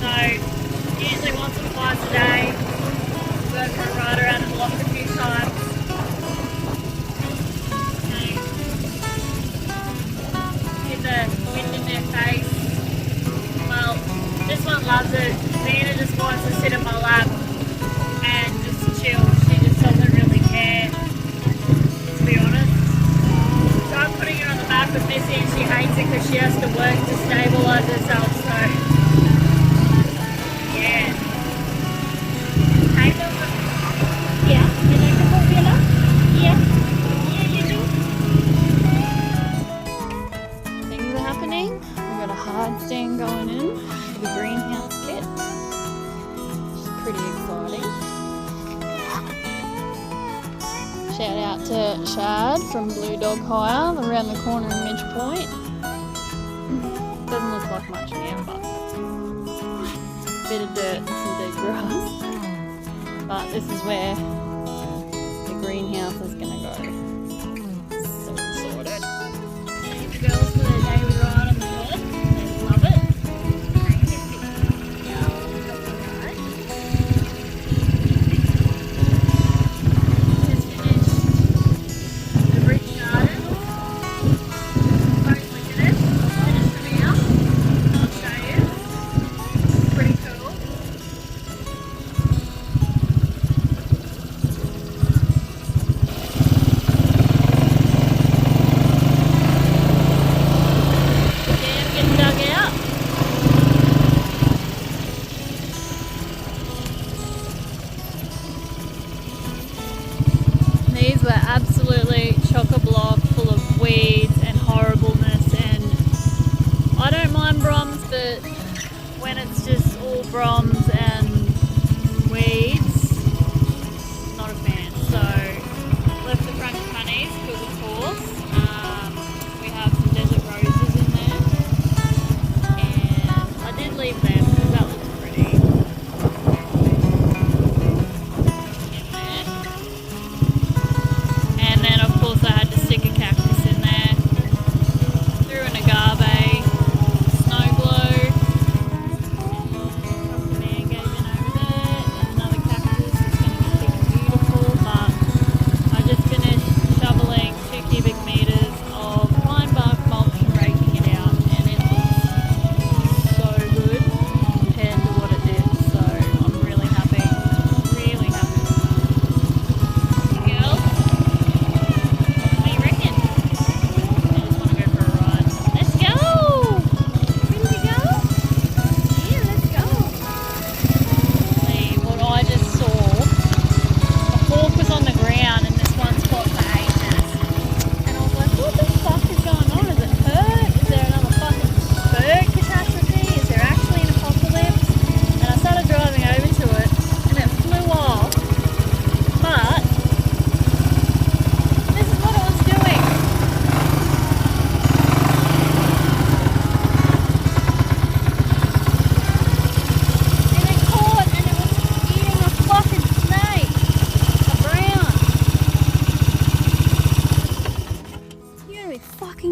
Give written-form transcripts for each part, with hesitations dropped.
So usually once or twice a day, we're going to ride around the block a few times. Okay. Get the wind in their face. Well, this one loves it. Nina just wants to sit in my lap and just chill. She just doesn't really care, to be honest. So I'm putting her on the back with Missy and she hates it because she has to work to stabilise herself. So, yeah. Hey, yeah, you like the whole villa? Yeah. Yeah, you do. Things are happening. We've got a hard stand going in for the greenhouse kit. Which is pretty exciting. Shout out to Shad from Blue Dog Hire around the corner in Midge Point. Doesn't look like much now, but a bit of dirt and some dead grass. But this is where the greenhouse is going to go. So sorted. The girls for their daily ride on the bed. They love it. These were absolutely chock-a-block full of weeds and horribleness, and I don't mind broms, but when it's just all broms and weeds, not a fan. So left the French honeys because of course we have some desert roses in there, and I did leave them because that looks pretty. I had to stick a cactus in there, threw an agave, snow globe, and the man gave in over there, and another cactus. It's going to be big and beautiful, but I just finished shoveling 2 cubic meters of pine bark mulch and raking it out, and it looks so good compared to what it did, so I'm really happy, really happy with that. Girls?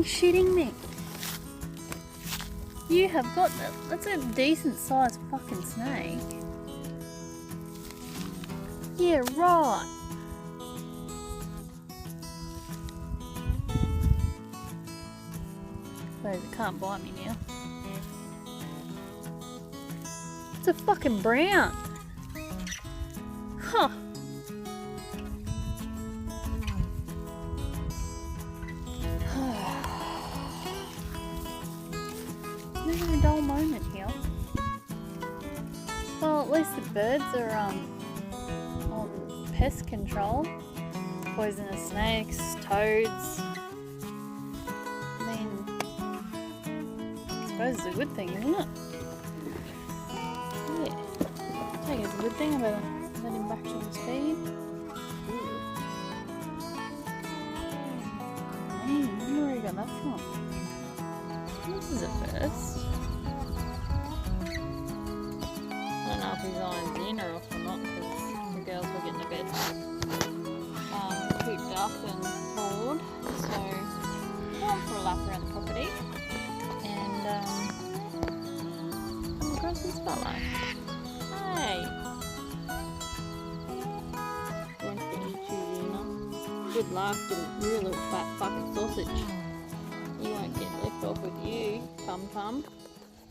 Shitting me. You have got that. That's a decent sized fucking snake. Yeah, right. Suppose it can't bite me now. It's a fucking brown. Huh. Never a dull moment here. Well, at least the birds are on pest control. Poisonous snakes, toads. I mean, I suppose it's a good thing, isn't it? Yeah. I think it's a good thing. I better let him back to his feed. Man, I wonder where you got that from. This is a first. I don't know if he's eyeing dinner off or not because the girls were getting to bed cooped up and bored. So going for a lap around the property and come across and fellow. Hey. Wants to eat you, Luna. Good luck, you little fat fucking sausage. You won't get left off with you, Tum Tum.